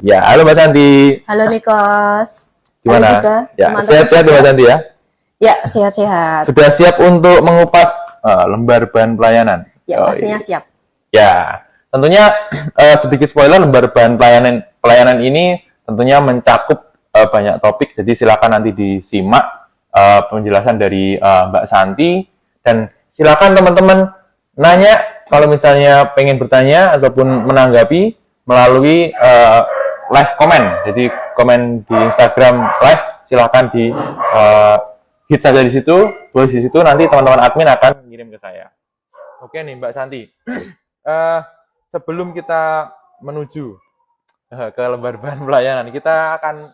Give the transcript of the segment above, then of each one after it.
Ya, halo Mbak Santi. Halo Nikos. Gimana? Halo juga, Ya, teman-teman sehat-sehat ya Mbak semua. Santi ya. Ya, sehat-sehat. Sudah siap untuk mengupas lembar bahan pelayanan? Ya, pastinya siap. Ya, tentunya sedikit spoiler, lembar bahan pelayanan ini tentunya mencakup banyak topik. Jadi silakan nanti disimak penjelasan dari Mbak Santi, dan silakan teman-teman nanya kalau misalnya pengen bertanya ataupun menanggapi melalui live komen. Jadi komen di Instagram live, silakan di hit saja di situ, tulis di situ, nanti teman-teman admin akan mengirim ke saya. Oke nih Mbak Santi, sebelum kita menuju ke lembar bahan pelayanan, kita akan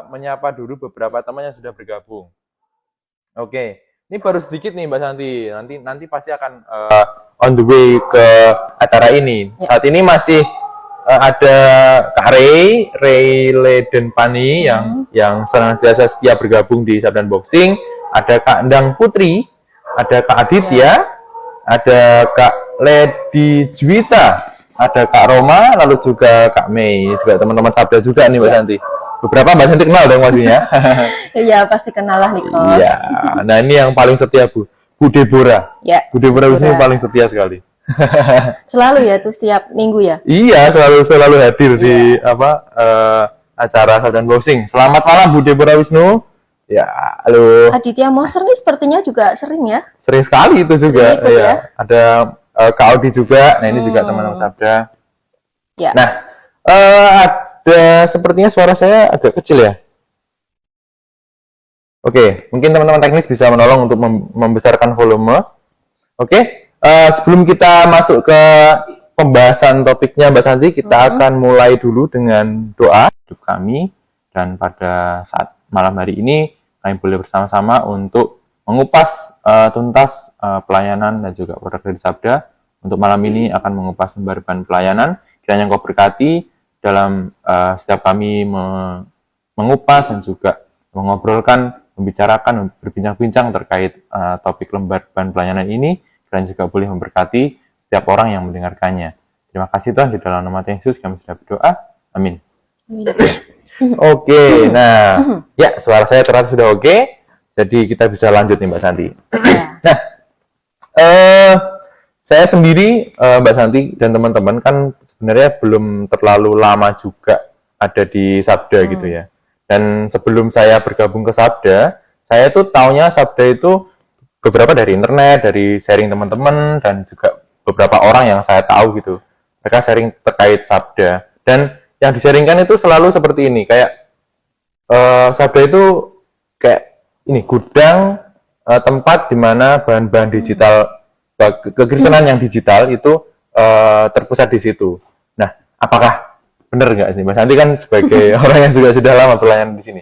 menyapa dulu beberapa teman yang sudah bergabung. Oke, ini baru sedikit nih Mbak Santi, nanti pasti akan on the way ke acara ini. Saat ini masih ada Kak Ray Ledenpani yang senantiasa setia bergabung di Sabda Unboxing, ada Kak Endang Putri, ada Kak Aditya, ada Kak Lady Juwita, ada Kak Roma, lalu juga Kak Mei, juga teman-teman Sabda juga nih Mbak Santi. Beberapa Mbak Santi kenal dong pastinya. Iya, pasti kenal lah Nikos. Iya, nah ini yang paling setia Bu Deborah. Ya, Bu Deborah ini paling setia sekali. Selalu ya tuh setiap minggu ya. Iya, selalu hadir di acara Sabda Unboxing. Selamat malam Bu Deborah Wisnu. Ya, halo. Aditya Moser nih sepertinya juga sering ya. Sering sekali itu juga. Ikut, ya. Ada Kak Audi juga. Nah, ini juga teman-teman Sabda. Ya. Nah, ada sepertinya suara saya agak kecil ya. Oke, mungkin teman-teman teknis bisa menolong untuk membesarkan volume. Oke, sebelum kita masuk ke pembahasan topiknya Mbak Santi, kita akan mulai dulu dengan doa hidup kami, dan pada saat malam hari ini kami boleh bersama-sama untuk mengupas tuntas pelayanan dan juga produk dari Sabda. Untuk malam ini akan mengupas lembar bahan pelayanan. Kiranya Engkau berkati dalam setiap kami mengupas dan juga mengobrolkan, membicarakan, berbincang-bincang terkait topik lembar bahan pelayanan ini. Kiranya juga boleh memberkati setiap orang yang mendengarkannya. Terima kasih Tuhan, di dalam nama Tuhan Yesus kami sudah berdoa. Amin. Amin. Oke, nah, ya suara saya ternyata sudah oke. Jadi kita bisa lanjut nih Mbak Santi. Nah, saya sendiri, Mbak Santi dan teman-teman kan sebenarnya belum terlalu lama juga ada di Sabda gitu ya. Dan sebelum saya bergabung ke Sabda, saya tuh taunya Sabda itu beberapa dari internet, dari sharing teman-teman, dan juga beberapa orang yang saya tahu gitu. Mereka sharing terkait Sabda. Dan yang di-sharingkan itu selalu seperti ini, kayak Sabda itu kayak ini, gudang tempat di mana bahan-bahan digital, kekristenan yang digital itu terpusat di situ. Nah, apakah benar nggak sih Mbak Santi kan sebagai orang yang juga sudah lama berlayanan di sini?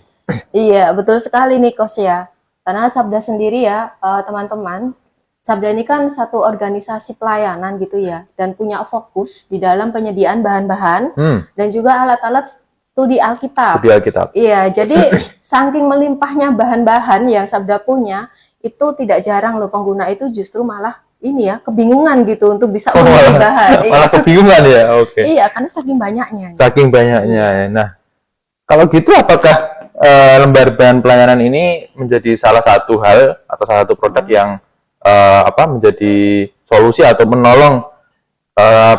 Iya, betul sekali Nikos ya. Karena Sabda sendiri ya, teman-teman, Sabda ini kan satu organisasi pelayanan gitu ya, dan punya fokus di dalam penyediaan bahan-bahan dan juga alat-alat studi Alkitab. Studi Alkitab. Iya, jadi saking melimpahnya bahan-bahan yang Sabda punya, itu tidak jarang loh pengguna itu justru malah ini ya, kebingungan gitu untuk bisa memilih bahan. Malah kebingungan ya, oke. Iya, karena saking banyaknya. Saking banyaknya ya. Nah, kalau gitu apakah lembar bahan pelayanan ini menjadi salah satu hal atau salah satu produk yang menjadi solusi atau menolong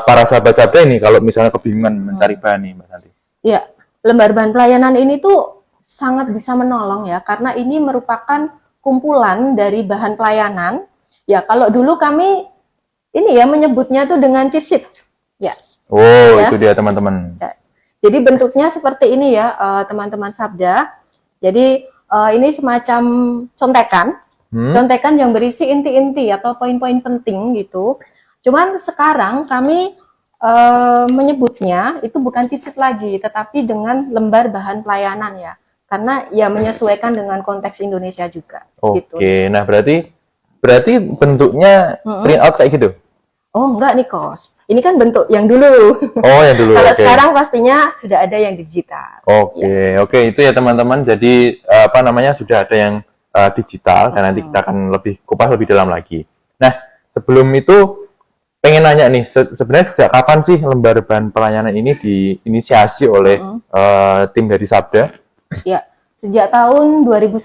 para sahabat-sahabat ini kalau misalnya kebingungan mencari bahan nih Mbak Santi? Iya, lembar bahan pelayanan ini tuh sangat bisa menolong ya, karena ini merupakan kumpulan dari bahan pelayanan. Ya, kalau dulu kami ini ya menyebutnya tuh dengan cheat sheet. Ya. Oh, ya. Itu dia teman-teman. Ya. Jadi bentuknya seperti ini ya, teman-teman Sabda. Jadi ini semacam contekan. Contekan yang berisi inti-inti atau poin-poin penting gitu. Cuman sekarang kami menyebutnya itu bukan cheat sheet lagi, tetapi dengan lembar bahan pelayanan ya. Karena ya menyesuaikan dengan konteks Indonesia juga. Oke, gitu. Nah berarti bentuknya print out kayak gitu? Oh enggak Nikos, ini kan bentuk yang dulu. Oh yang dulu. Kalau sekarang pastinya sudah ada yang digital. Oke, itu ya teman-teman. Jadi sudah ada yang digital, dan nanti kita akan lebih kupas lebih dalam lagi. Nah sebelum itu pengen nanya nih, sebenarnya sejak kapan sih lembar bahan pelayanan ini diinisiasi oleh tim dari Sabda? Ya, sejak tahun 2011.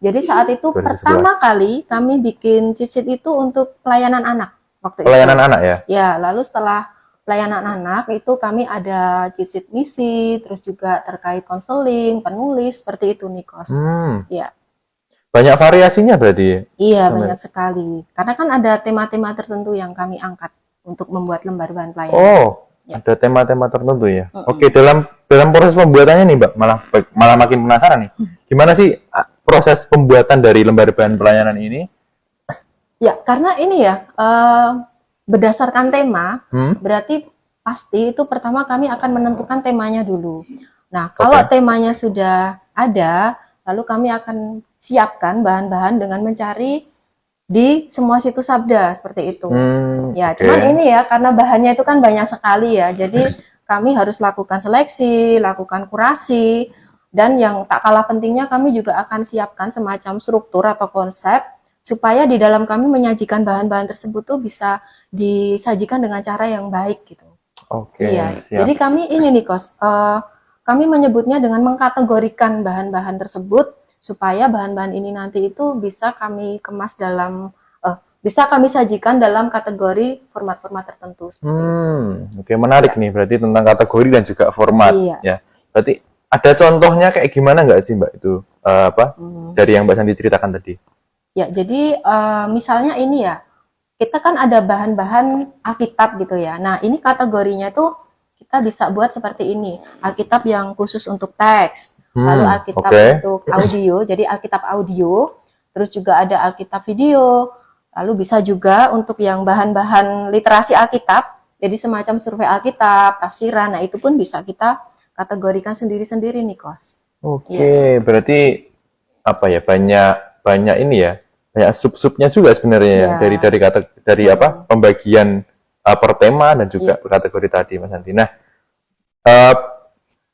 Jadi saat itu 2011. pertama kali kami bikin cheat sheet itu untuk pelayanan anak waktu Pelayanan itu. anak ya? Ya, lalu setelah pelayanan anak itu kami ada cheat sheet misi, terus juga terkait konseling, penulis, seperti itu Nikos. Ya. Banyak variasinya berarti? Iya, banyak sekali. Karena kan ada tema-tema tertentu yang kami angkat untuk membuat lembar bahan pelayanan. Oh, ya. Ada tema-tema tertentu ya. Oke, dalam proses pembuatannya nih, Mbak, malah makin penasaran nih. Gimana sih proses pembuatan dari lembar bahan pelayanan ini? Ya, karena ini ya berdasarkan tema, berarti pasti itu pertama kami akan menentukan temanya dulu. Nah, kalau temanya sudah ada, lalu kami akan siapkan bahan-bahan dengan mencari di semua situs Sabda seperti itu. Ya, cuman ini ya karena bahannya itu kan banyak sekali ya. Jadi kami harus lakukan seleksi, lakukan kurasi, dan yang tak kalah pentingnya kami juga akan siapkan semacam struktur atau konsep supaya di dalam kami menyajikan bahan-bahan tersebut tuh bisa disajikan dengan cara yang baik gitu. Iya. Siap. Jadi kami ini nih Kos, kami menyebutnya dengan mengkategorikan bahan-bahan tersebut supaya bahan-bahan ini nanti itu bisa kami kemas dalam bisa kami sajikan dalam kategori format-format tertentu. Oke, menarik nih berarti tentang kategori dan juga format. Ya, berarti ada contohnya kayak gimana nggak sih Mbak itu dari yang Mbak Santi ceritakan tadi? Ya, jadi misalnya ini ya, kita kan ada bahan-bahan Alkitab gitu ya. Nah, ini kategorinya tuh kita bisa buat seperti ini. Alkitab yang khusus untuk teks, lalu Alkitab untuk audio, jadi Alkitab audio, terus juga ada Alkitab video, lalu bisa juga untuk yang bahan-bahan literasi Alkitab, jadi semacam survei Alkitab, tafsiran, nah itu pun bisa kita kategorikan sendiri-sendiri nih, Kos. Berarti apa ya, banyak ini ya, banyak sub-subnya juga sebenarnya ya, dari pembagian per tema dan juga per kategori tadi Mas Santi. Nah,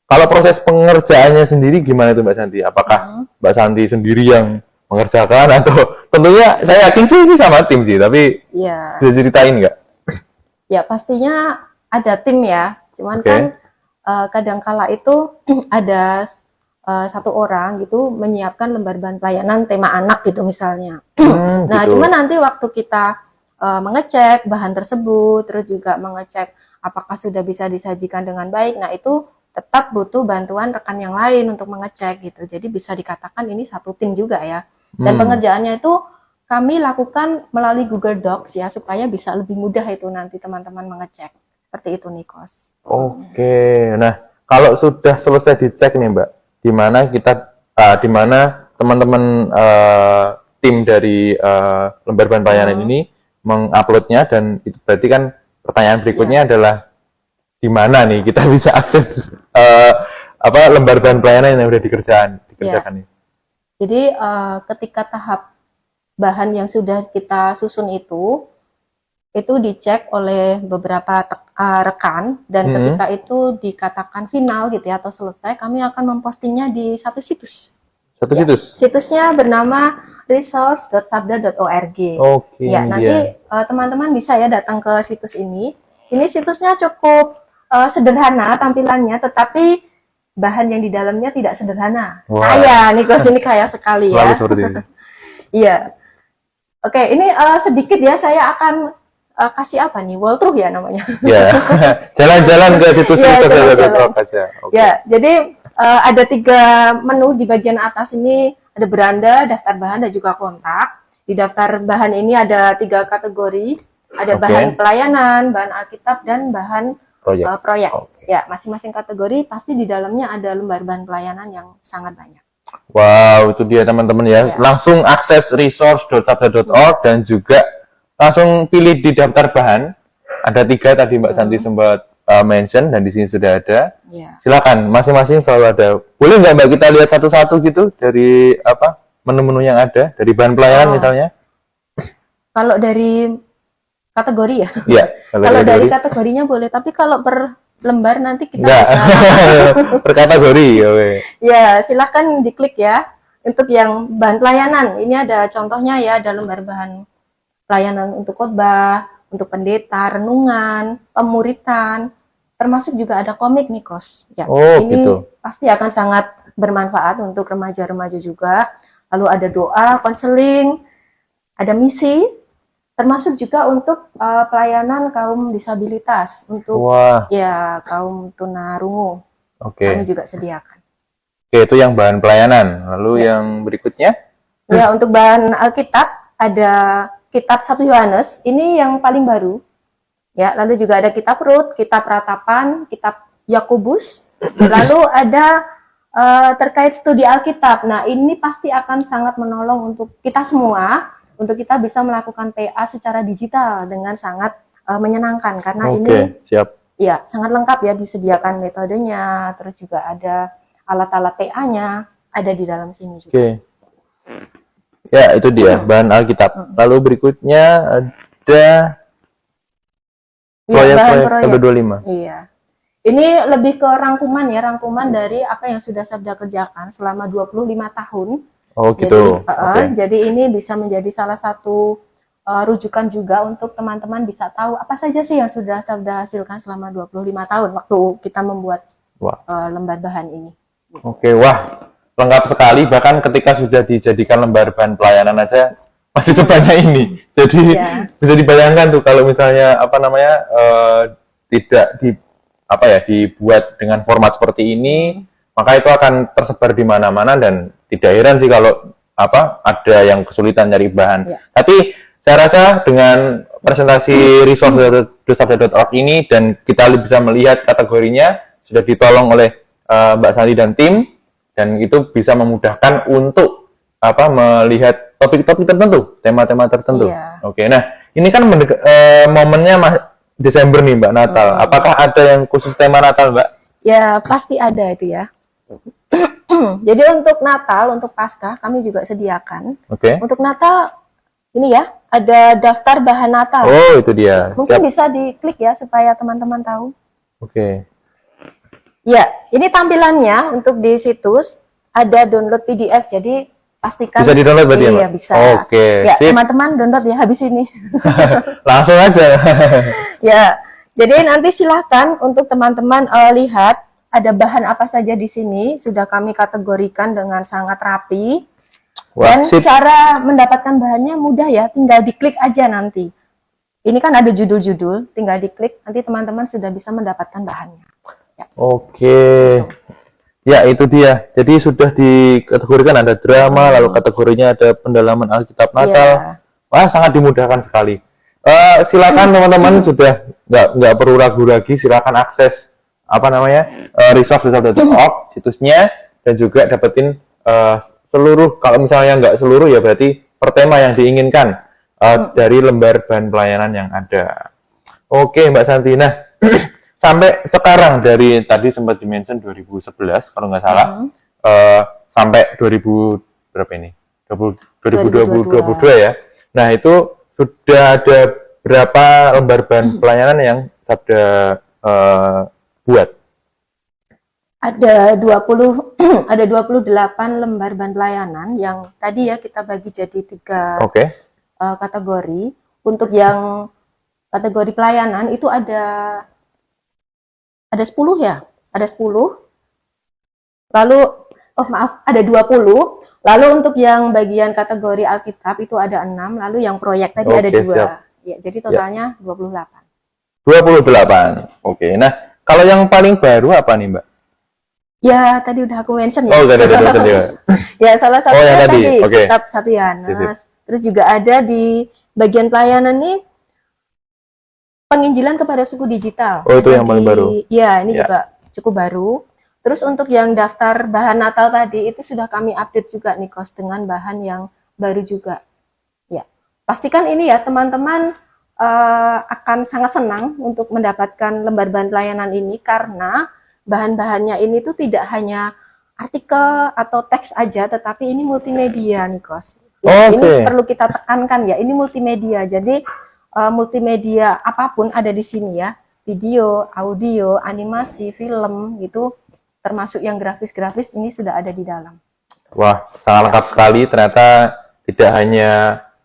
kalau proses pengerjaannya sendiri gimana tuh Mbak Santi? Apakah Mbak Santi sendiri yang mengerjakan atau tentunya saya yakin sih ini sama tim sih, tapi bisa ceritain nggak? Ya pastinya ada tim ya, cuman kan kadangkala itu ada satu orang gitu menyiapkan lembar bahan pelayanan tema anak gitu misalnya. Nah, cuman nanti waktu kita mengecek bahan tersebut, terus juga mengecek apakah sudah bisa disajikan dengan baik. Nah, itu tetap butuh bantuan rekan yang lain untuk mengecek gitu. Jadi bisa dikatakan ini satu tim juga ya. Dan pengerjaannya itu kami lakukan melalui Google Docs ya, supaya bisa lebih mudah itu nanti teman-teman mengecek. Seperti itu, Nikos. Nah, kalau sudah selesai dicek nih Mbak, di mana teman-teman tim dari lembar bahan pelayanan ini menguploadnya, dan itu berarti kan pertanyaan berikutnya adalah di mana nih kita bisa akses lembar bahan pelayanan yang sudah dikerjakan nih. Jadi ketika tahap bahan yang sudah kita susun itu dicek oleh beberapa rekan, dan ketika itu dikatakan final gitu ya atau selesai, kami akan mempostingnya di satu situs. Situsnya bernama resource.sabda.org. Nanti teman-teman bisa ya datang ke situs ini. Ini situsnya cukup sederhana tampilannya, tetapi bahan yang di dalamnya tidak sederhana. Kaya, Nikos, ini kaya sekali ya. Iya. Oke, ini sedikit ya, saya akan kasih apa nih, walkthrough ya namanya. Ya, jalan-jalan ke situs aja. Ya, jadi ada 3 menu di bagian atas ini, ada beranda, daftar bahan, dan juga kontak. Di daftar bahan ini ada 3 kategori, ada bahan pelayanan, bahan Alkitab, dan bahan proyek. Ya, masing-masing kategori pasti di dalamnya ada lembar bahan pelayanan yang sangat banyak. Wow, itu dia teman-teman ya. Langsung akses resource.sabda.org dan juga langsung pilih di daftar bahan. Ada 3 tadi Mbak Santi sempat mention, dan di sini sudah ada. Silakan, masing-masing selalu ada. Boleh nggak Mbak kita lihat satu-satu gitu dari menu-menu yang ada dari bahan pelayanan misalnya? Kalau dari kategori ya? Iya. Kalau dari kategorinya boleh, tapi kalau per lembar nanti kita bisa. Per kategori. Ya, silakan diklik ya. Untuk yang bahan pelayanan, ini ada contohnya ya, ada lembar bahan pelayanan untuk khotbah, untuk pendeta, renungan, pemuritan, termasuk juga ada komik nih Kos. Ya, Oh, ini gitu. pasti akan sangat bermanfaat untuk remaja-remaja juga. Lalu ada doa, konseling, ada misi, termasuk juga untuk pelayanan kaum disabilitas, untuk Wah, ya kaum tunarungu. oke. Kami juga sediakan. Oke, itu yang bahan pelayanan. Lalu yang berikutnya? Ya, untuk bahan Alkitab ada kitab 1 Yohanes, ini yang paling baru. Ya, lalu juga ada kitab Rut, kitab Ratapan, kitab Yakobus. Lalu ada terkait studi Alkitab. Nah, ini pasti akan sangat menolong untuk kita semua, untuk kita bisa melakukan PA secara digital dengan sangat menyenangkan karena ini Oke, siap. ya sangat lengkap ya, disediakan metodenya, terus juga ada alat-alat TA-nya ada di dalam sini juga. Oke. Ya, itu dia bahan Alkitab. Lalu berikutnya ada Iya, bahan proyek proyek. 125. Iya. Ini lebih ke rangkuman ya, rangkuman dari apa yang sudah Sabda kerjakan selama 25 tahun. Oh, Jadi, gitu. Oke. jadi ini bisa menjadi salah satu rujukan juga untuk teman-teman bisa tahu apa saja sih yang sudah Sabda hasilkan selama 25 tahun waktu kita membuat Wah. lembar bahan ini. Oke, wah. Lengkap sekali, bahkan ketika sudah dijadikan lembar bahan pelayanan aja masih sebanyak ini. Jadi Iya. bisa dibayangkan tuh kalau misalnya apa namanya tidak dibuat dengan format seperti ini, maka itu akan tersebar di mana-mana dan tidak heran sih kalau ada yang kesulitan nyari bahan. Iya. Tapi saya rasa dengan presentasi resource.sabda.org ini dan kita bisa melihat kategorinya sudah ditolong oleh Mbak Santi dan tim, dan itu bisa memudahkan untuk melihat topik-topik tertentu, tema-tema tertentu. Iya. Oke, nah ini kan momennya Desember nih Mbak, Natal. Apakah ada yang khusus tema Natal Mbak? Ya, pasti ada itu ya. Jadi untuk Natal, untuk Paskah kami juga sediakan. Oke. Untuk Natal ini ya, ada daftar bahan Natal. Oh, itu dia. Mungkin Siap. bisa diklik ya supaya teman-teman tahu. Oke. Ya, ini tampilannya untuk di situs ada download PDF. Jadi pastikan Bisa di-download berarti ya, iya, Mbak? bisa. Oke, Ya, sip. teman-teman download ya habis ini. Langsung aja. Ya, jadi nanti silahkan untuk teman-teman lihat ada bahan apa saja di sini. Sudah kami kategorikan dengan sangat rapi. Wah, Dan sip. cara mendapatkan bahannya mudah ya, tinggal diklik aja nanti. Ini kan ada judul-judul, tinggal diklik, nanti teman-teman sudah bisa mendapatkan bahannya. Ya. Oke. Ya, itu dia. Jadi sudah dikategorikan ada drama, lalu kategorinya ada pendalaman Alkitab Natal. Iya. Wah, sangat dimudahkan sekali. Silakan teman-teman sudah nggak perlu ragu lagi, silakan akses resource.org situsnya dan juga dapetin seluruh, kalau misalnya nggak seluruh ya berarti per tema yang diinginkan dari lembar bahan pelayanan yang ada. Oke Mbak Santi, nah sampai sekarang dari tadi sempat dimention 2011 kalau nggak salah sampai 2000 berapa ini? 2022 ya. Nah itu sudah ada berapa lembar bahan pelayanan yang Sabda buat? Ada 20 ada 28 lembar bahan pelayanan yang tadi ya kita bagi jadi 3 Oke. kategori. Untuk yang kategori pelayanan itu ada 10 ya. Ada 10. Lalu ada 20. Lalu untuk yang bagian kategori Alkitab itu ada 6, lalu yang proyek tadi ada 2. Siap. Ya, jadi totalnya 28. 28. Oke. Nah, kalau yang paling baru apa nih, Mbak? Ya, tadi udah aku mention ya. Oh, udah juga. Ya, salah satunya yang tadi. Oke. kitab 1 Yohanes. Terus juga ada di bagian pelayanan nih penginjilan kepada suku digital. Oh, itu yang paling baru. Iya, ini juga cukup baru. Terus untuk yang daftar bahan Natal tadi itu sudah kami update juga nih Kos dengan bahan yang baru juga. Ya. Pastikan ini ya teman-teman akan sangat senang untuk mendapatkan lembar bahan pelayanan ini karena bahan-bahannya ini tuh tidak hanya artikel atau teks aja, tetapi ini multimedia nih Kos. Ya, ini perlu kita tekankan ya, ini multimedia. Jadi multimedia apapun ada di sini ya, video, audio, animasi, film gitu, termasuk yang grafis-grafis ini sudah ada di dalam. Wah, sangat lengkap sekali. Ternyata tidak hanya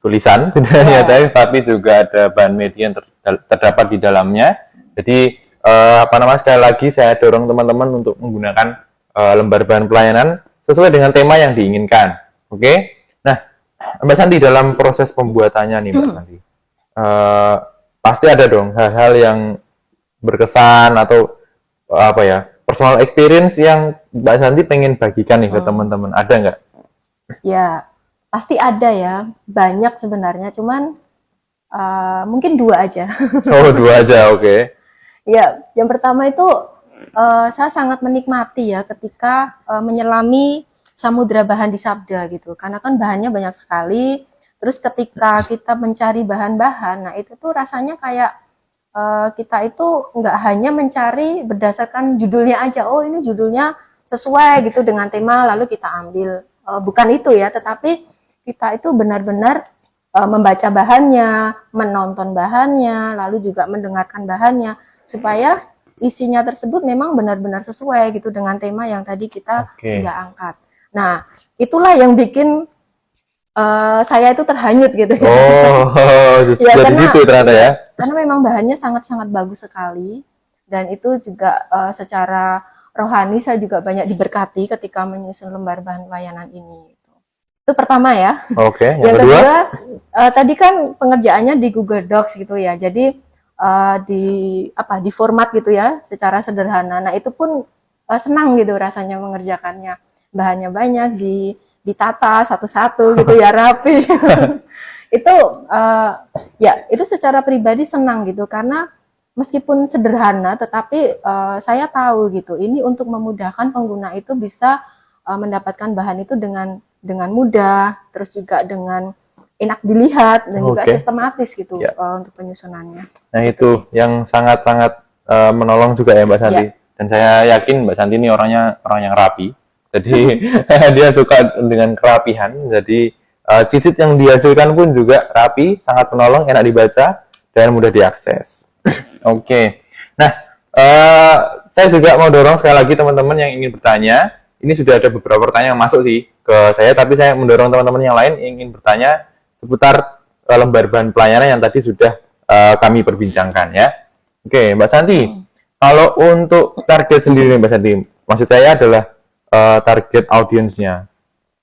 tulisan, tidak hanya teks, tapi juga ada bahan media yang terdapat di dalamnya. Jadi sekali lagi saya dorong teman-teman untuk menggunakan lembar bahan pelayanan sesuai dengan tema yang diinginkan. Oke. Nah, Mbak Santi, dalam proses pembuatannya nih Mbak Santi, pasti ada dong hal-hal yang berkesan atau personal experience yang Mbak Santi pengen bagikan nih ke teman-teman. Ada nggak? Ya, pasti ada ya. Banyak sebenarnya, cuman mungkin 2 aja. Oh, 2 aja, oke. Ya, yang pertama itu saya sangat menikmati ya ketika menyelami samudra bahan di Sabda gitu. Karena kan bahannya banyak sekali. Terus ketika kita mencari bahan-bahan, nah itu tuh rasanya kayak kita itu nggak hanya mencari berdasarkan judulnya aja. Oh, ini judulnya sesuai gitu dengan tema, lalu kita ambil. Bukan itu ya, tetapi kita itu benar-benar membaca bahannya, menonton bahannya, lalu juga mendengarkan bahannya, supaya isinya tersebut memang benar-benar sesuai gitu dengan tema yang tadi kita sudah angkat. Nah, itulah yang bikin saya itu terhanyut gitu. Justru ya, dari situ ternyata ya. Karena memang bahannya sangat-sangat bagus sekali, dan itu juga secara rohani saya juga banyak diberkati ketika menyusun lembar bahan pelayanan ini. Itu pertama ya. Oke. Yang kedua, tadi kan pengerjaannya di Google Docs gitu ya. Jadi di format gitu ya, secara sederhana. Nah, itu pun senang gitu rasanya mengerjakannya. Bahannya banyak, ditata satu-satu gitu ya, rapi. Itu itu secara pribadi senang gitu, karena meskipun sederhana tetapi saya tahu gitu, ini untuk memudahkan pengguna itu bisa mendapatkan bahan itu dengan mudah, terus juga dengan enak dilihat dan juga sistematis gitu untuk penyusunannya. Nah, itu yang sangat-sangat menolong juga ya Mbak Santi. Dan saya yakin Mbak Santi ini orang yang rapi. Jadi dia suka dengan kerapihan. Jadi cicit yang dihasilkan pun juga rapi, sangat menolong, enak dibaca dan mudah diakses. Oke. Nah, saya juga mau dorong sekali lagi teman-teman yang ingin bertanya. Ini sudah ada beberapa pertanyaan yang masuk sih ke saya, tapi saya mendorong teman-teman yang lain yang ingin bertanya seputar lembar bahan pelayanan yang tadi sudah kami perbincangkan ya. Oke, Mbak Santi, kalau untuk target sendiri Mbak Santi, maksud saya adalah target audiensnya.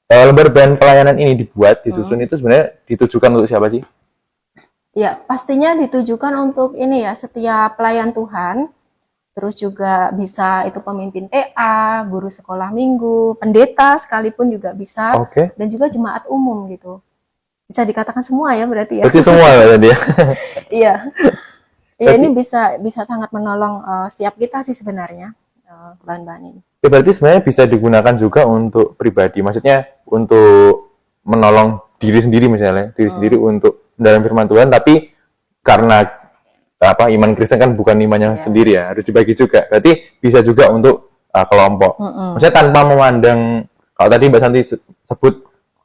Lembar bahan pelayanan ini disusun itu sebenarnya ditujukan untuk siapa sih? Ya, pastinya ditujukan untuk ini ya, setiap pelayan Tuhan. Terus juga bisa itu pemimpin PA, guru sekolah minggu, pendeta sekalipun juga bisa, dan juga jemaat umum gitu. Bisa dikatakan semua ya berarti ya. Berarti semua berarti ya. Iya. Ya, ini bisa sangat menolong setiap kita sih sebenarnya bahan-bahan ini. Ya, berarti sebenarnya bisa digunakan juga untuk pribadi. Maksudnya untuk menolong diri sendiri misalnya, sendiri untuk dalam firman Tuhan, tapi karena iman Kristen kan bukan imannya sendiri ya, harus dibagi juga. Berarti bisa juga untuk kelompok. Maksudnya tanpa memandang, kalau tadi Mbak Santi sebut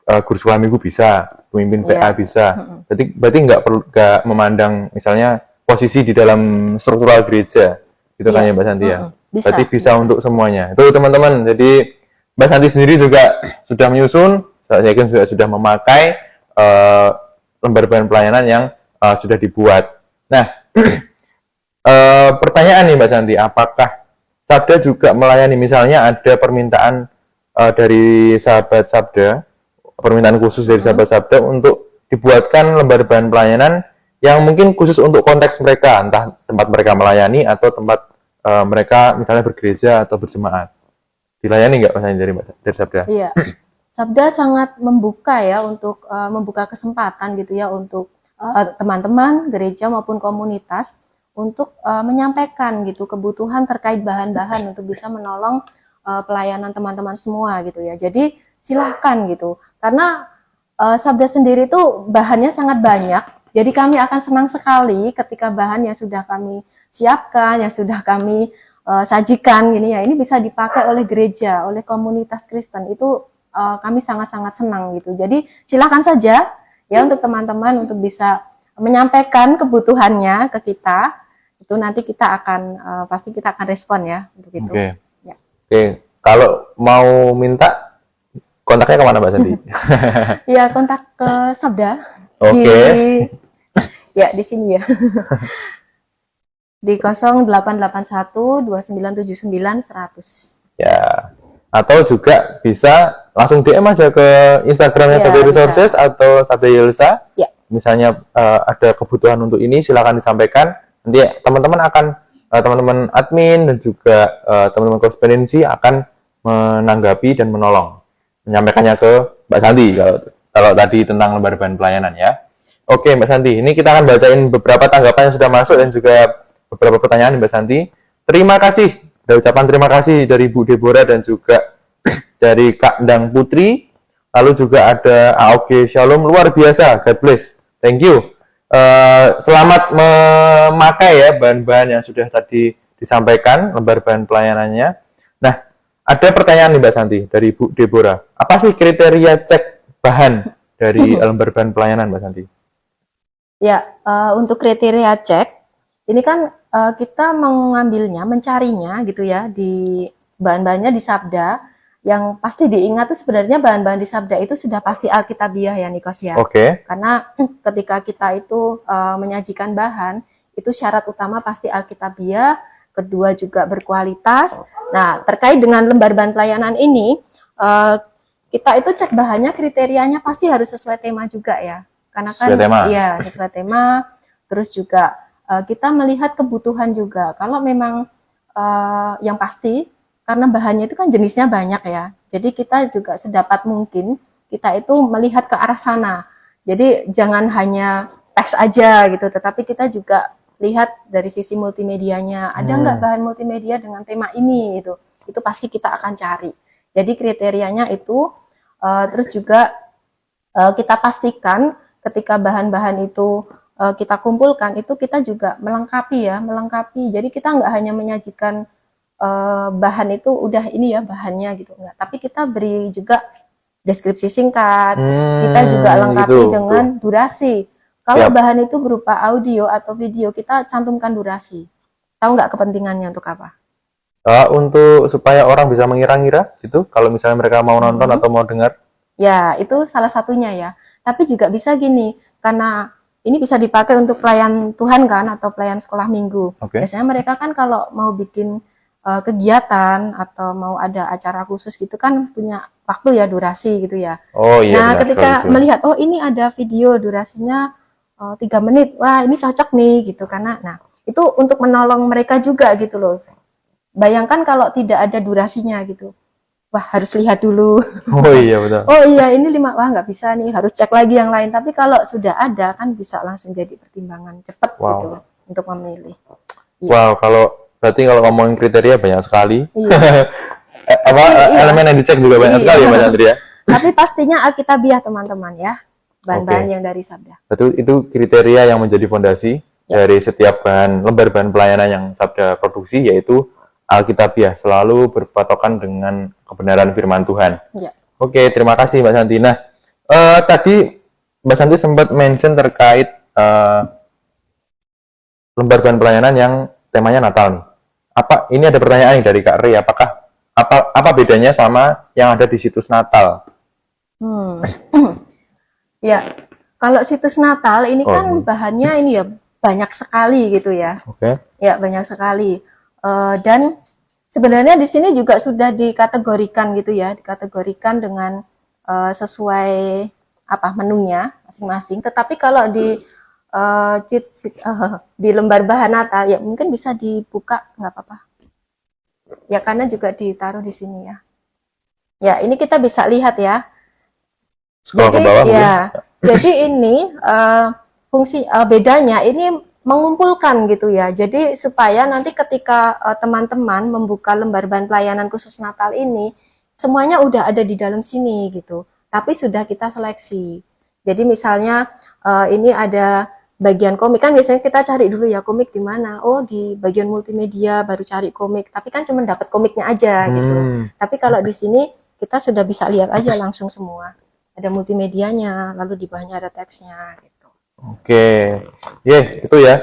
guru sekolah minggu bisa, pemimpin PA bisa. Berarti nggak memandang misalnya posisi di dalam struktural gereja, gitu kan ya Mbak Santi ya. Berarti bisa untuk semuanya. Itu teman-teman. Jadi Mbak Santi sendiri juga sudah menyusun, saya yakin sudah memakai lembar bahan pelayanan yang sudah dibuat. Nah, pertanyaan nih Mbak Santi, apakah Sabda juga melayani, misalnya ada permintaan dari sahabat Sabda, permintaan khusus dari sahabat Sabda untuk dibuatkan lembar bahan pelayanan yang mungkin khusus untuk konteks mereka, entah tempat mereka melayani atau tempat mereka misalnya bergereja atau berjemaat. Dilayani nggak Mbak Santi dari Sabda? Iya, Sabda sangat membuka ya untuk membuka kesempatan gitu ya untuk teman-teman gereja maupun komunitas untuk menyampaikan gitu kebutuhan terkait bahan-bahan untuk bisa menolong pelayanan teman-teman semua gitu ya. Jadi silahkan gitu, karena Sabda sendiri tuh bahannya sangat banyak. Jadi kami akan senang sekali ketika bahan yang sudah kami siapkan, yang sudah kami sajikan gini ya, ini bisa dipakai oleh gereja, oleh komunitas Kristen. Itu kami sangat-sangat senang gitu. Jadi silahkan saja ya untuk teman-teman untuk bisa menyampaikan kebutuhannya ke kita. Itu nanti kita akan pasti kita akan respon ya untuk itu. Oke. Kalau mau minta kontaknya kemana Mbak Santi? Ya, kontak ke Sabda. Ya, di sini ya. Di 0881 2979 100. Ya. Atau juga bisa langsung DM aja ke Instagramnya Ya, Sabda bisa. Resources atau Sabda Yelza. Ya. Misalnya ada kebutuhan untuk ini, silakan disampaikan. Nanti teman-teman akan teman-teman admin dan juga teman-teman korespondensi akan menanggapi dan menolong, menyampaikannya ke Mbak Santi kalau tadi tentang lembar bahan pelayanan ya. Oke Mbak Santi, ini kita akan bacain beberapa tanggapan yang sudah masuk dan juga beberapa pertanyaan Mbak Santi. Terima kasih, ada ucapan terima kasih dari Bu Deborah dan juga dari Kak Dang Putri. Lalu juga ada AOG Shalom, luar biasa, God bless, thank you. Selamat memakai ya bahan-bahan yang sudah tadi disampaikan, lembar bahan pelayanannya. Nah, ada pertanyaan nih Mbak Santi dari Bu Deborah. Apa sih kriteria cek bahan dari lembar bahan pelayanan Mbak Santi? Ya, untuk kriteria cek, ini kan kita mengambilnya, mencarinya gitu ya, di bahan-bahannya di Sabda. Yang pasti diingat tuh sebenarnya bahan-bahan di Sabda itu sudah pasti Alkitabiah ya Nikos ya. Oke. Karena ketika kita itu menyajikan bahan, itu syarat utama pasti Alkitabiah, kedua juga berkualitas. Nah, terkait dengan lembar bahan pelayanan ini, kita itu cek bahannya, kriterianya pasti harus sesuai tema juga ya. Karena kan Sesuai tema. Iya, sesuai tema. Terus juga kita melihat kebutuhan juga. Kalau memang yang pasti, karena bahannya itu kan jenisnya banyak ya. Jadi kita juga sedapat mungkin kita itu melihat ke arah sana. Jadi jangan hanya teks aja gitu, tetapi kita juga lihat dari sisi multimedianya. Ada nggak bahan multimedia dengan tema ini itu? Itu pasti kita akan cari. Jadi kriterianya itu terus juga kita pastikan ketika bahan-bahan itu kita kumpulkan, itu kita juga melengkapi. Jadi kita nggak hanya menyajikan bahan itu udah ini ya bahannya gitu, enggak. Tapi kita beri juga deskripsi singkat, kita juga lengkapi dengan durasi. Kalau bahan itu berupa audio atau video, kita cantumkan durasi. Tahu nggak kepentingannya untuk apa? Untuk supaya orang bisa mengira-ngira gitu, kalau misalnya mereka mau nonton atau mau dengar. Ya, itu salah satunya ya. Tapi juga bisa gini, karena ini bisa dipakai untuk pelayan Tuhan kan, atau pelayan sekolah minggu. Biasanya mereka kan kalau mau bikin kegiatan atau mau ada acara khusus gitu kan punya waktu ya, durasi gitu ya. Oh iya. Nah, ketika melihat ini ada video durasinya 3 menit, wah ini cocok nih gitu, karena nah itu untuk menolong mereka juga gitu loh. Bayangkan kalau tidak ada durasinya gitu, wah harus lihat dulu. Oh iya betul. Oh iya ini 5, wah nggak bisa nih, harus cek lagi yang lain. Tapi kalau sudah ada kan bisa langsung jadi pertimbangan cepat gitu untuk memilih. Wow, berarti kalau ngomongin kriteria banyak sekali. Iya. Elemen yang dicek juga banyak sekali ya Mas Andri ya. Tapi pastinya Alkitabiah teman-teman ya, bahan-bahan yang dari Sabda. Betul, itu kriteria yang menjadi fondasi dari setiap lembar bahan pelayanan yang Sabda produksi, yaitu Alkitabiah, selalu berpatokan dengan kebenaran firman Tuhan. Ya. Oke, terima kasih Mbak Santi. Nah, tadi Mbak Santi sempat mention terkait lembar bahan pelayanan yang temanya Natal nih. Ini ada pertanyaan nih dari Kak Ray, apa bedanya sama yang ada di situs Natal? Ya, kalau situs Natal ini kan bahannya ini ya banyak sekali gitu ya. Ya, banyak sekali. Dan sebenarnya di sini juga sudah dikategorikan gitu ya, dikategorikan dengan sesuai menunya masing-masing. Tetapi kalau di di lembar bahan Natal ya mungkin bisa dibuka, nggak apa-apa. Ya karena juga ditaruh di sini ya. Ya ini kita bisa lihat ya. Scroll ke bawah ya. Jadi ini fungsi bedanya ini mengumpulkan gitu ya. Jadi supaya nanti ketika teman-teman membuka lembar bahan pelayanan khusus Natal ini, semuanya udah ada di dalam sini gitu. Tapi sudah kita seleksi. Jadi misalnya ini ada bagian komik, kan biasanya kita cari dulu ya komik di mana. Oh, di bagian multimedia baru cari komik. Tapi kan cuma dapat komiknya aja gitu. Tapi kalau di sini kita sudah bisa lihat aja langsung semua. Ada multimedianya, lalu di bawahnya ada teksnya gitu. Oke. Itu ya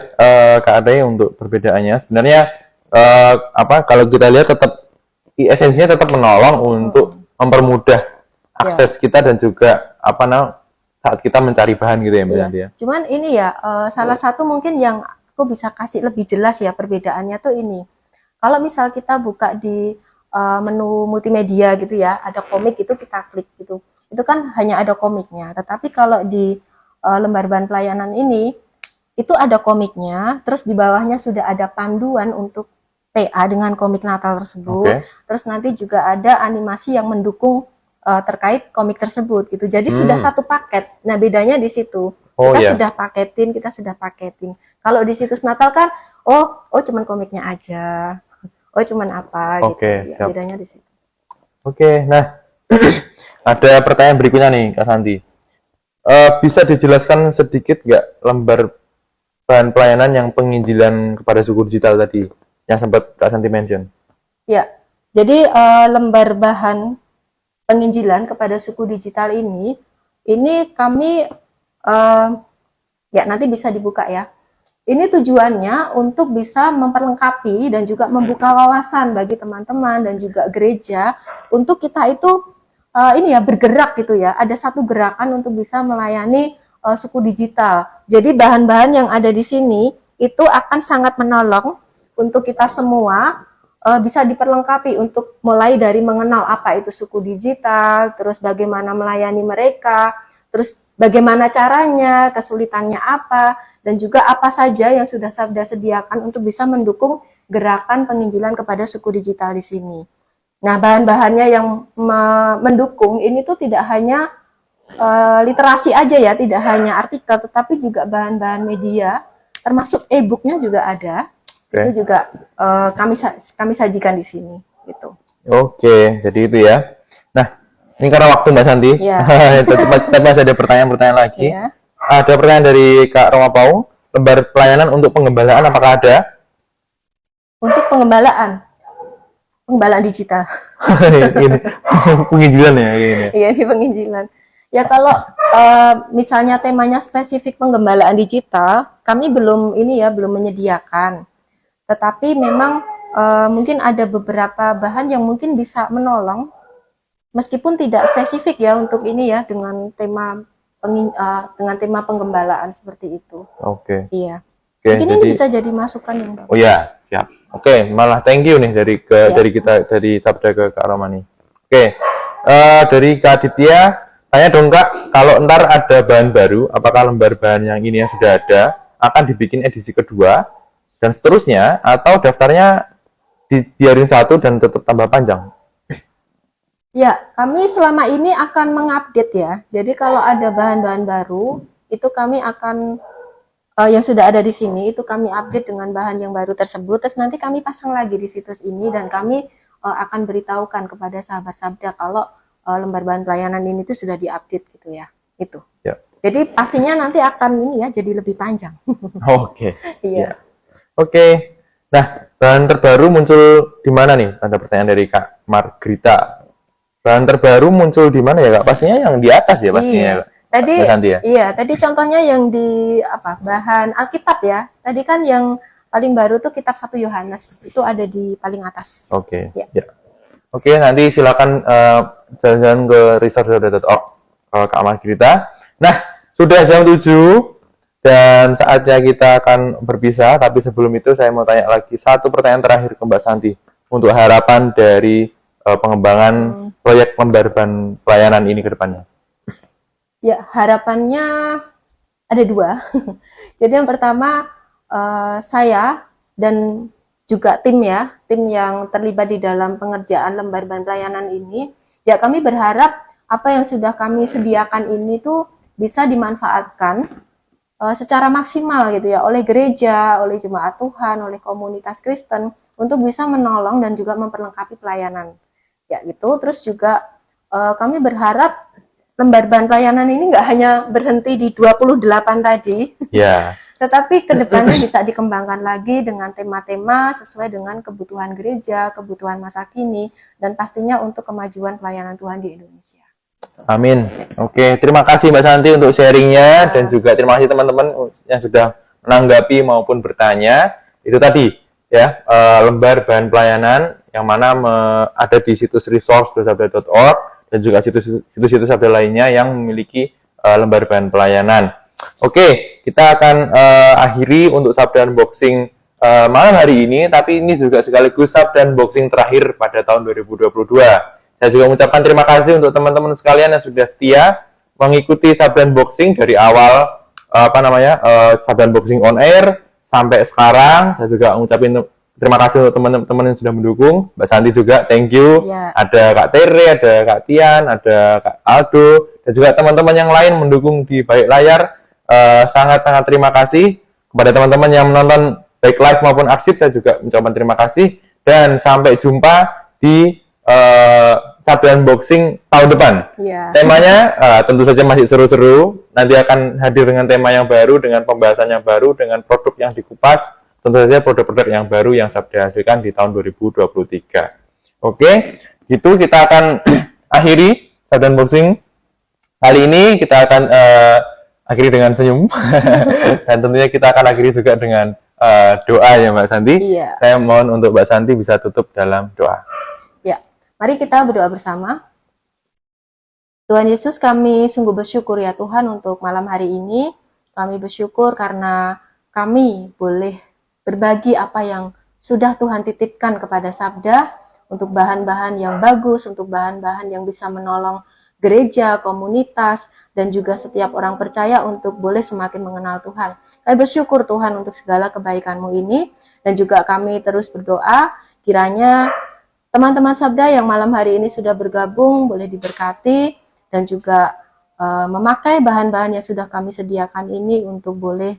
Kak Adai untuk perbedaannya. Sebenarnya kalau kita lihat tetap esensinya tetap menolong untuk mempermudah akses kita dan juga saat kita mencari bahan gitu ya Mbak Iya. Santi ya. Cuman ini ya, salah satu mungkin yang aku bisa kasih lebih jelas ya perbedaannya tuh ini. Kalau misal kita buka di menu multimedia gitu ya, ada komik itu kita klik gitu. Itu kan hanya ada komiknya. Tetapi kalau di lembar bahan pelayanan ini, itu ada komiknya, terus di bawahnya sudah ada panduan untuk PA dengan komik Natal tersebut. Oke. Terus nanti juga ada animasi yang mendukung terkait komik tersebut gitu. Jadi sudah satu paket. Nah, bedanya di situ. Oh, Kita iya. sudah paketin. Kalau di situs Natal kan, oh cuman komiknya aja. Oh cuman apa gitu. Oke, Ya, siap. bedanya di situ. Oke, nah ada pertanyaan berikutnya nih Kak Santi. Bisa dijelaskan sedikit nggak lembar bahan pelayanan yang penginjilan kepada suku digital tadi yang sempat Kak Santi mention? Ya. Jadi lembar bahan penginjilan kepada suku digital ini kami ya nanti bisa dibuka ya. Ini tujuannya untuk bisa memperlengkapi dan juga membuka wawasan bagi teman-teman dan juga gereja untuk kita itu ini ya bergerak gitu ya. Ada satu gerakan untuk bisa melayani suku digital. Jadi bahan-bahan yang ada di sini itu akan sangat menolong untuk kita semua bisa diperlengkapi untuk mulai dari mengenal apa itu suku digital, terus bagaimana melayani mereka, terus bagaimana caranya, kesulitannya apa, dan juga apa saja yang sudah Sabda sediakan untuk bisa mendukung gerakan penginjilan kepada suku digital di sini. Nah, bahan-bahannya yang mendukung ini tuh tidak hanya literasi aja ya, tidak hanya artikel, tetapi juga bahan-bahan media, termasuk e-booknya juga ada. Oke. Itu juga kami sajikan di sini gitu. Oke, jadi itu ya. Nah, ini karena waktu Mbak Santi, Iya. tapi masih ada pertanyaan-pertanyaan lagi. Ya. Ada pertanyaan dari Kak Roma Paung, lembar pelayanan untuk pengembalaan apakah ada? Untuk pengembalaan digital. Ini penginjilan ya ini. Iya, ini penginjilan. Ya kalau misalnya temanya spesifik penggembalaan digital, kami belum menyediakan. Tetapi memang mungkin ada beberapa bahan yang mungkin bisa menolong, meskipun tidak spesifik ya untuk ini ya dengan tema penggembalaan seperti itu. Oke. Iya. Oke, Mungkin jadi ini bisa jadi masukan yang bagus. oh ya, siap. Oke, malah thank you nih dari Ya. dari Sabda ke Kak Roma nih. Oke. Dari Kak Aditya, tanya dong Kak, kalau ntar ada bahan baru, apakah lembar bahan yang ini yang sudah ada akan dibikin edisi kedua dan seterusnya, atau daftarnya dibiarin satu dan tetap tambah panjang? Ya, kami selama ini akan mengupdate ya. Jadi kalau ada bahan-bahan baru, itu kami akan yang sudah ada di sini itu kami update dengan bahan yang baru tersebut. Terus nanti kami pasang lagi di situs ini dan kami akan beritahukan kepada sahabat Sabda kalau lembar bahan pelayanan ini tuh sudah diupdate gitu ya. Itu. Ya. Jadi pastinya nanti akan ini ya jadi lebih panjang. Oke. Iya. Oke. Nah, bahan terbaru muncul di mana nih? Ada pertanyaan dari Kak Margrita. Bahan terbaru muncul di mana ya Kak? Pastinya yang di atas ya pastinya. Iya. Kak. Tadi Mbak Santi ya? iya, tadi contohnya yang di bahan Alkitab ya. Tadi kan yang paling baru tuh kitab 1 Yohanes. Itu ada di paling atas. Oke. Ya. Ya. Oke, nanti silakan jalan-jalan ke resource.org Kak Margrita. Nah, sudah jam 7 dan saatnya kita akan berpisah, tapi sebelum itu saya mau tanya lagi satu pertanyaan terakhir ke Mbak Santi untuk harapan dari pengembangan proyek lembar bahan pelayanan ini ke depannya. Ya, harapannya ada 2. Jadi yang pertama saya dan juga tim yang terlibat di dalam pengerjaan lembar bahan pelayanan ini, ya kami berharap apa yang sudah kami sediakan ini tuh bisa dimanfaatkan secara maksimal gitu ya oleh gereja, oleh jemaat Tuhan, oleh komunitas Kristen untuk bisa menolong dan juga memperlengkapi pelayanan. Ya gitu. Terus juga kami berharap lembar bahan pelayanan ini nggak hanya berhenti di 28 tadi, Ya. tetapi kedepannya bisa dikembangkan lagi dengan tema-tema sesuai dengan kebutuhan gereja, kebutuhan masa kini, dan pastinya untuk kemajuan pelayanan Tuhan di Indonesia. Amin. Oke, terima kasih Mbak Santi untuk sharingnya dan juga terima kasih teman-teman yang sudah menanggapi maupun bertanya. Itu tadi ya lembar bahan pelayanan yang mana ada di situs resource.sabda.org dan juga situs-situs Sabda lainnya yang memiliki lembar bahan pelayanan. Oke, kita akan akhiri untuk sabda unboxing malam hari ini, tapi ini juga sekaligus sabda unboxing terakhir pada tahun 2022. Saya juga mengucapkan terima kasih untuk teman-teman sekalian yang sudah setia mengikuti sabda unboxing dari awal sabda unboxing on air sampai sekarang. Saya juga mengucapkan terima kasih untuk teman-teman yang sudah mendukung. Mbak Santi juga, thank you. Ya. Ada Kak Tere, ada Kak Tian, ada Kak Aldo, dan juga teman-teman yang lain mendukung di balik layar. Sangat-sangat terima kasih kepada teman-teman yang menonton baik live maupun arsip. Saya juga mengucapkan terima kasih. Dan sampai jumpa di sabda unboxing tahun depan. Ya. Temanya tentu saja masih seru-seru. Nanti akan hadir dengan tema yang baru, dengan pembahasan yang baru, dengan produk yang dikupas. Tentu saja produk-produk yang baru yang Sabda hasilkan di tahun 2023. Oke, gitu kita akan akhiri sabda unboxing kali ini. Kita akan akhiri dengan senyum. Dan tentunya kita akan akhiri juga dengan doa ya Mbak Santi. Iya. Saya mohon untuk Mbak Santi bisa tutup dalam doa. Ya, mari kita berdoa bersama. Tuhan Yesus, kami sungguh bersyukur ya Tuhan untuk malam hari ini. Kami bersyukur karena kami boleh berbagi apa yang sudah Tuhan titipkan kepada Sabda, untuk bahan-bahan yang bagus, untuk bahan-bahan yang bisa menolong gereja, komunitas, dan juga setiap orang percaya untuk boleh semakin mengenal Tuhan. Kami bersyukur Tuhan untuk segala kebaikan-Mu ini, dan juga kami terus berdoa, kiranya teman-teman Sabda yang malam hari ini sudah bergabung, boleh diberkati, dan juga memakai bahan-bahan yang sudah kami sediakan ini untuk boleh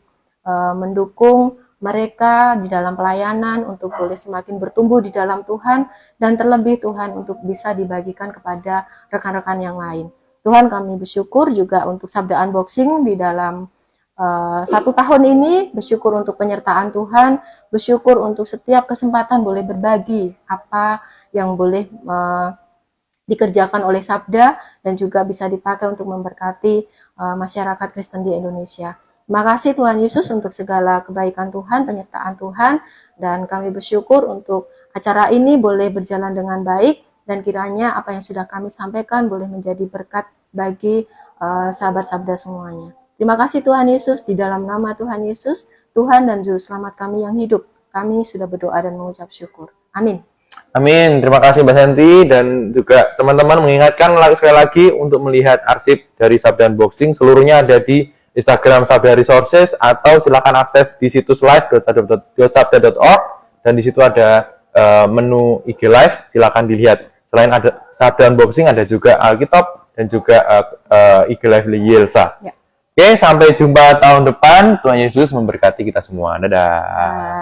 mendukung mereka di dalam pelayanan, untuk boleh semakin bertumbuh di dalam Tuhan, dan terlebih Tuhan untuk bisa dibagikan kepada rekan-rekan yang lain. Tuhan, kami bersyukur juga untuk sabda unboxing di dalam 1 tahun ini, bersyukur untuk penyertaan Tuhan, bersyukur untuk setiap kesempatan boleh berbagi apa yang boleh dikerjakan oleh Sabda, dan juga bisa dipakai untuk memberkati masyarakat Kristen di Indonesia. Terima kasih Tuhan Yesus untuk segala kebaikan Tuhan, penyertaan Tuhan, dan kami bersyukur untuk acara ini boleh berjalan dengan baik, dan kiranya apa yang sudah kami sampaikan boleh menjadi berkat bagi sahabat Sabda semuanya. Terima kasih Tuhan Yesus, di dalam nama Tuhan Yesus, Tuhan dan Juru Selamat kami yang hidup, kami sudah berdoa dan mengucap syukur. Amin. Amin. Terima kasih Mbak Santi, dan juga teman-teman mengingatkan sekali lagi untuk melihat arsip dari Sabda Unboxing. Seluruhnya ada di Instagram Sabda Resources, atau silakan akses di situs live.sabda.org, dan di situ ada menu IG Live, silakan dilihat. Selain ada Sabda Unboxing, ada juga Alkitab dan juga IG Live Yelsa. Ya. Oke, sampai jumpa tahun depan. Tuhan Yesus memberkati kita semua. Dadah.